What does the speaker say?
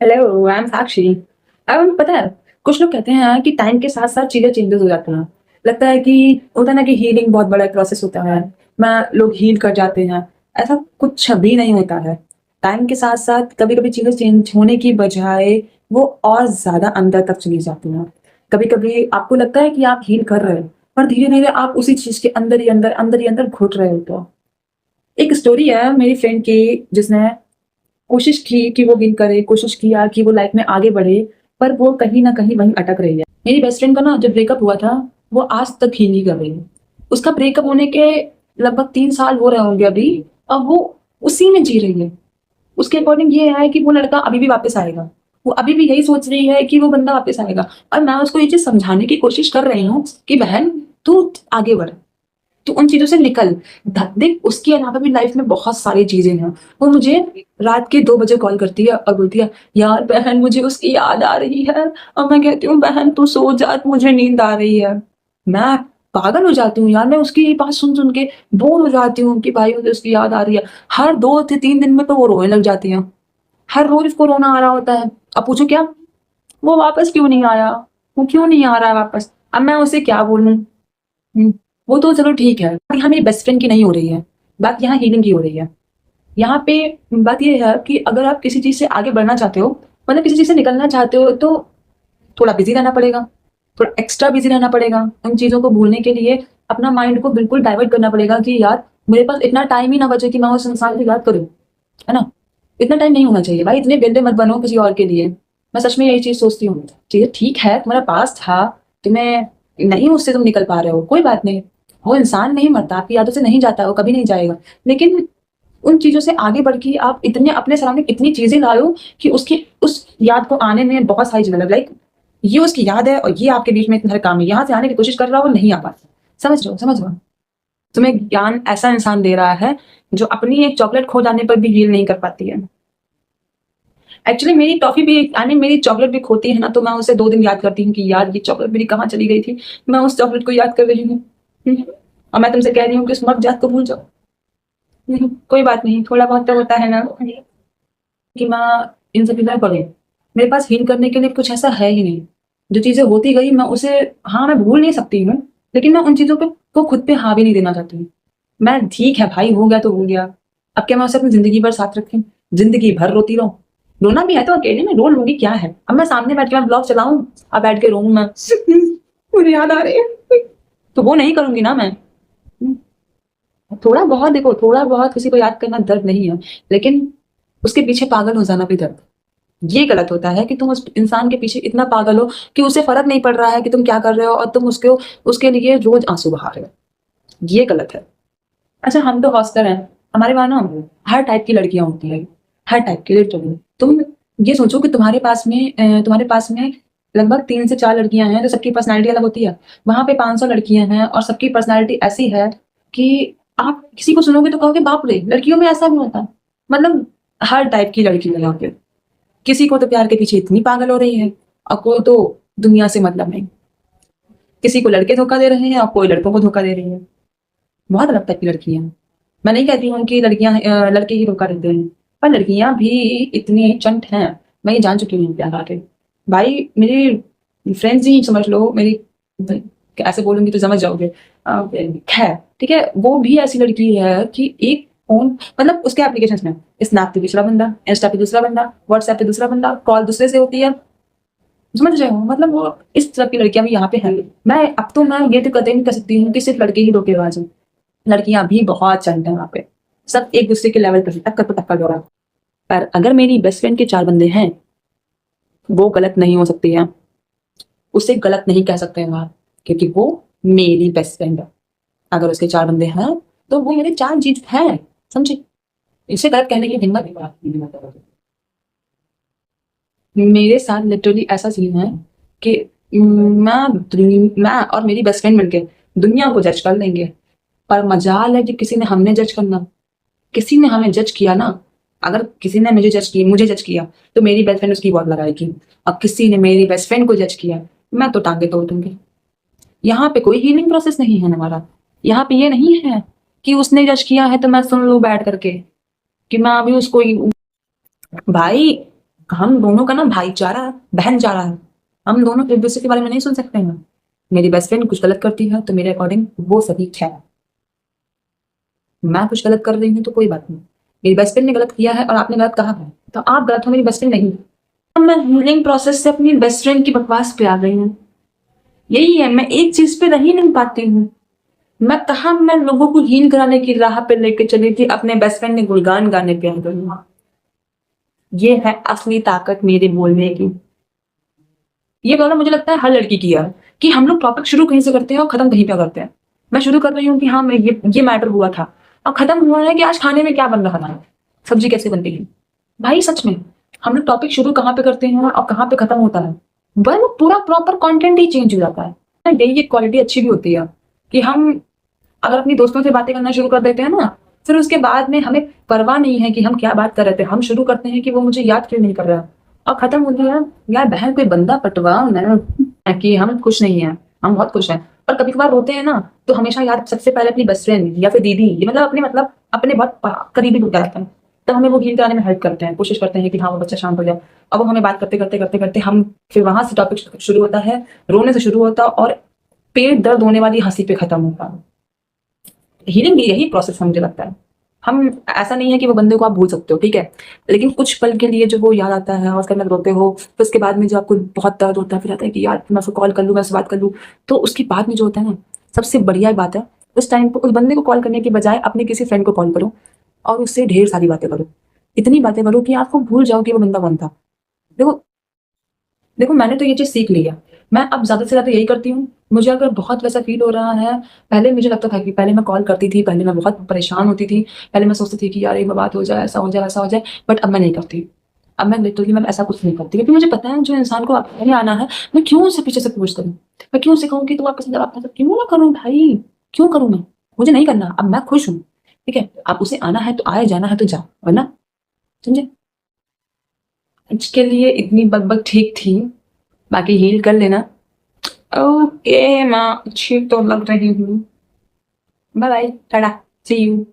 Hello, I am साक्षी। अब पता है, कुछ लोग कहते हैं कि टाइम के साथ साथ चीजें चेंजेस हो जाती हैं। लगता है कि होता है ना कि हीलिंग बहुत बड़ा प्रोसेस होता है। मैं लोग हील कर जाते हैं। ऐसा कुछ भी नहीं होता है। टाइम के साथ साथ कभी कभी चीजें चेंज होने की बजाय वो और ज्यादा अंदर तक चली जाती हैं। कभी कभी आपको लगता है कि आप हील कर रहे हो, पर धीरे धीरे आप उसी चीज के अंदर ही अंदर घुट रहे होते हो। एक स्टोरी है मेरी फ्रेंड की, जिसने कोशिश की कि वो विन करे, कोशिश किया कि वो लाइफ में आगे बढ़े, पर वो कहीं न कहीं वहीं अटक रही है। मेरी बेस्ट फ्रेंड का ना जब ब्रेकअप हुआ था, वो आज तक हील नहीं कर रही है। उसका ब्रेकअप होने के लगभग 3 साल हो रहे होंगे अभी, अब वो उसी में जी रही है। उसके अकॉर्डिंग ये है कि वो लड़का अभी भी वापस आएगा। वो अभी भी यही सोच रही है कि वो बंदा वापस आएगा, और मैं उसको ये चीज़ समझाने की कोशिश कर रही हूँ कि बहन, तू आगे बढ़। तो उन चीज़ों से निकल। देख, उसके अलावा भी लाइफ में बहुत सारी चीज़ें हैं। वो मुझे रात के 2 बजे कॉल करती है और बोलती है, "यार बहन, मुझे उसकी याद आ रही है।" और मैं कहती हूँ, "बहन तू सो जा, मुझे नींद आ रही है।" मैं पागल हो जाती हूँ यार, मैं उसकी ये बात सुन-सुन के बोर हो जाती हूँ कि भाई मुझे उसकी याद आ रही है। हर 2 से 3 दिन में तो वो रोने लग जाती है। हर रोज़ उसको रोना आ रहा होता है। अब पूछो क्या? वो वापस क्यों नहीं आया? वो क्यों नहीं आ रहा है वापस? अब मैं उसे क्या बोलूँ? हुँ, वो तो चलो ठीक है। बात यहाँ मेरी बेस्ट फ्रेंड की नहीं हो रही है, बात यहाँ हीलिंग की हो रही है। यहाँ पे बात ये है कि अगर आप किसी चीज़ से आगे बढ़ना चाहते हो, मतलब किसी चीज़ से निकलना चाहते हो, तो थोड़ा बिज़ी रहना पड़ेगा, थोड़ा एक्स्ट्रा बिज़ी रहना पड़ेगा। उन चीज़ों को भूलने के लिए अपना माइंड को बिल्कुल डाइवर्ट करना पड़ेगा कि यार मेरे पास इतना टाइम ही ना बचे कि मैं उस इंसान को याद करूँ, है ना? इतना टाइम नहीं होना चाहिए भाई, इतने बेवड़े मत बनो किसी और के लिए। मैं सच में यही चीज़ सोचती हूँ। चीज़ें ठीक है, तुम्हारा पास था, तुम्हें नहीं उससे तुम निकल पा रहे हो, कोई बात नहीं। वो इंसान नहीं मरता, आपकी यादों से नहीं जाता, वो कभी नहीं जाएगा। लेकिन उन चीज़ों से आगे बढ़ के आप इतने अपने सराउंडिंग इतनी चीज़ें लाओ कि उसकी उस याद को आने में बहुत सारी चीज़ें लाइक ये उसकी याद है और ये आपके बीच में इतने सारे काम है। यहाँ से आने की कोशिश कर रहा हो, नहीं आ पाता। समझ रहे हो? समझ रहे हो? तुम्हें ज्ञान ऐसा इंसान दे रहा है जो अपनी एक चॉकलेट खो जाने पर भी हील नहीं कर पाती है। एक्चुअली मेरी टॉफ़ी भी आई मीन मेरी चॉकलेट भी खोती है ना, तो मैं उसे 2 दिन याद करती हूँ कि यार ये चॉकलेट मेरी कहाँ चली गई थी। मैं उस चॉकलेट को याद कर रही हूँ। और मैं तुमसे कह रही हूँ कि उस मर्द को भूल जाओ। कोई बात नहीं, थोड़ा बहुत तो होता है ना कि मैं इन सब चीज़ों में पड़ी हूँ। मेरे पास हील करने के लिए कुछ ऐसा है ही नहीं। जो चीज़ें होती गई मैं उसे हाँ, मैं भूल नहीं सकती हूँ, लेकिन मैं उन चीज़ों पे को खुद पे हावी नहीं देना चाहती हूँ। मैं ठीक है भाई, हो गया तो हो गया। अब क्या मैं उसे अपनी ज़िंदगी भर साथ रखूँ? ज़िंदगी भर रोती रहूँ? रोना भी है तो अकेले में रो लूँगी, क्या है? अब मैं सामने बैठ के मैं ब्लॉग चलाऊँ, अब बैठ के रोऊँ मैं, मुझे याद आ रही है। तो वो नहीं करूँगी ना मैं। थोड़ा बहुत देखो, थोड़ा बहुत किसी को याद करना दर्द नहीं है, लेकिन उसके पीछे पागल हो जाना भी दर्द है। ये गलत होता है कि तुम उस इंसान के पीछे इतना पागल हो कि उसे फ़र्क नहीं पड़ रहा है कि तुम क्या कर रहे हो, और तुम उसको उसके लिए रोज़ आँसू बहा रहे हो। ये गलत है। अच्छा, हम तो हॉस्टल हैं, हमारे वहाँ ना हर टाइप की लड़कियाँ होती हैं, हर टाइप की लिटरली। तुम ये सोचो कि तुम्हारे पास में लगभग 3 से 4 लड़कियाँ हैं, तो सबकी पर्सनैलिटी अलग होती है। वहाँ पे 500 लड़कियाँ हैं और सबकी पर्सनैलिटी ऐसी है कि आप किसी को सुनोगे तो कहोगे बाप रे! लड़कियों में ऐसा भी होता है। मतलब हर टाइप की लड़की है यहाँ पे। किसी को तो प्यार के पीछे इतनी पागल हो रही है, और कोई तो दुनिया से मतलब नहीं। किसी को लड़के धोखा दे रहे हैं और कोई लड़कों को धोखा दे रही है। बहुत अलग टाइप की लड़कियां हैं। मैं नहीं कहती हूँ कि लड़के ही धोखा देते हैं, पर लड़कियां भी इतनी चंट हैं। मैं ये जान चुकी हूँ प्यार आके। भाई मेरी फ्रेंड्स ही समझ लो, मेरी ऐसे बोलूंगी तो समझ जाओगे। खैर ठीक है, वो भी ऐसी लड़की है कि एक फोन, मतलब उसके एप्लीकेशन में स्नैप पे दूसरा बंदा, इंस्टा पे दूसरा बंदा, व्हाट्सएप पे दूसरा बंदा, कॉल दूसरे से होती है। समझ रहे हो? मतलब वो इस तरह की लड़कियां भी यहाँ पे हैं। मैं ये तो कतई नहीं कह सकती हूँ कि सिर्फ लड़के ही धोखेबाज हैं। लड़कियां भी बहुत चंट हैं वहाँ पे। सब एक दूसरे के लेवल पर हैं, टक्कर पे टक्कर दौड़ा। पर अगर मेरी बेस्ट फ्रेंड के 4 बंदे हैं, वो गलत नहीं हो सकती है। उसे गलत नहीं कह सकते हैं वहाँ, क्योंकि वो मेरी बेस्ट फ्रेंड है। अगर उसके 4 बंदे हैं, तो वो मेरे 4 जीत हैं। समझे? इसे गलत कहने की हिम्मत मेरे साथ लिटरली ऐसा सीन है कि मैं और मेरी बेस्ट फ्रेंड मिलके दुनिया को जज कर लेंगे, पर मजाल है कि किसी ने हमने जज करना, किसी ने हमें जज किया ना। अगर किसी ने मुझे जज किया, तो मेरी बेस्ट फ्रेंड उसकी बहुत लगाएगी। और किसी ने मेरी बेस्ट फ्रेंड को जज किया, मैं तो टांगे तोड़ दूंगी। यहाँ पे कोई हीलिंग प्रोसेस नहीं है हमारा। यहाँ पे ये नहीं है कि उसने जज किया है तो मैं सुन लूं बैठ करके, कि मैं अभी उसको भाई हम दोनों का ना भाईचारा बहन जा रहा है। हम दोनों एक दूसरे के बारे में नहीं सुन सकते हैं। मेरी बेस्ट फ्रेंड कुछ गलत करती है तो मेरे अकॉर्डिंग वो सही है। मैं कुछ गलत कर रही हूँ तो कोई बात नहीं। मेरी बेस्ट फ्रेंड ने गलत किया है और आपने गलत कहा है तो आप गलत हो, मेरी बेस्ट फ्रेंड नहीं। अब मैं हीलिंग प्रोसेस से अपनी बेस्ट फ्रेंड की बकवास पे आ गई हूँ। यही है, मैं एक चीज पे रह नहीं पाती हूँ। मैं लोगों को हील कराने की राह पे लेके चली थी, अपने बेस्ट फ्रेंड ने गुणगान गाने पे आ गई। ये है असली ताकत मेरे बोलने की। ये प्रॉब्लम मुझे लगता है हर लड़की की है कि हम लोग टॉपिक शुरू कहीं से करते हैं और खत्म कहीं पे करते हैं। मैं शुरू कर रही हूँ कि हाँ मैं ये मैटर हुआ था और खत्म हुआ है कि आज खाने में क्या बन रहा था, सब्जी कैसे बनती है। भाई सच में हम लोग टॉपिक शुरू कहाँ पे करते हैं और कहाँ पे खत्म होता है, वह पूरा प्रॉपर कंटेंट ही चेंज हो जाता है। डेली की क्वालिटी अच्छी भी होती है कि हम अगर अपनी दोस्तों से बातें करना शुरू कर देते हैं ना, फिर उसके बाद में हमें परवाह नहीं है कि हम क्या बात कर रहे थे। हम शुरू करते हैं कि वो मुझे याद क्यों नहीं कर रहा और खत्म हो गया। यार बहन कोई बंदा पटवाओ ना कि हम खुश नहीं है, हम बहुत खुश हैं। और कभी कभार रोते हैं ना तो हमेशा याद सबसे पहले अपनी बेस्ट फ्रेंड या फिर दीदी, ये मतलब अपने बहुत करीबी लोग रहते हैं। तब हमें वो हील कराने में हेल्प करते हैं, कोशिश करते हैं कि हाँ वो बच्चा शांत हो जाए। अब वो हमें बात करते करते करते करते हम फिर वहां से टॉपिक शुरू होता है, रोने से शुरू होता और पेट दर्द होने वाली हंसी पे खत्म होता है। हीलिंग भी यही प्रोसेस है मुझे लगता है। हम ऐसा नहीं है कि वो बंदे को आप भूल सकते हो, ठीक है, लेकिन कुछ पल के लिए जो वो याद आता है और उसके अंदर रोते हो, फिर उसके बाद में जो आपको बहुत दर्द होता है, फिर आता है कि यार मैं उसको कॉल कर लूँ, मैं उससे बात कर लूँ। तो उसके बाद में जो होता है ना, सबसे बढ़िया बात है उस टाइम पर उस बंदे को कॉल करने के बजाय अपने किसी फ्रेंड को कॉल करो और उससे ढेर सारी बातें करो। इतनी बातें करो कि आपको भूल जाओ कि वो बंदा कौन था। देखो देखो मैंने तो ये चीज़ सीख ली है। मैं अब ज़्यादा से ज़्यादा यही करती हूँ। मुझे अगर बहुत वैसा फ़ील हो रहा है, पहले मुझे लगता था कि पहले मैं कॉल करती थी, पहले मैं बहुत परेशान होती थी, पहले मैं सोचती थी कि यार एक बार बात हो जाए, ऐसा हो जाए, वैसा हो जाए, बट अब मैं नहीं करती। अब मैं लिटरली मैं ऐसा कुछ नहीं करती क्योंकि मुझे पता है जो इंसान को आगे आना है, मैं क्यों उससे पीछे से पूछ करूँ? मैं क्यों उसे कहूँ कि तुम आपके साथ जवाब क्यों ना करूँ भाई? क्यों करूँ मैं? मुझे नहीं करना, अब मैं खुश हूँ, ठीक है? अब उसे आना है तो आए, जाना है तो जा, वरना समझे? इसके लिए इतनी बकबक ठीक थी, बाकी हील कर लेना। ओके, मैं अच्छी तो लग रही हूँ। Bye bye, tata, see you.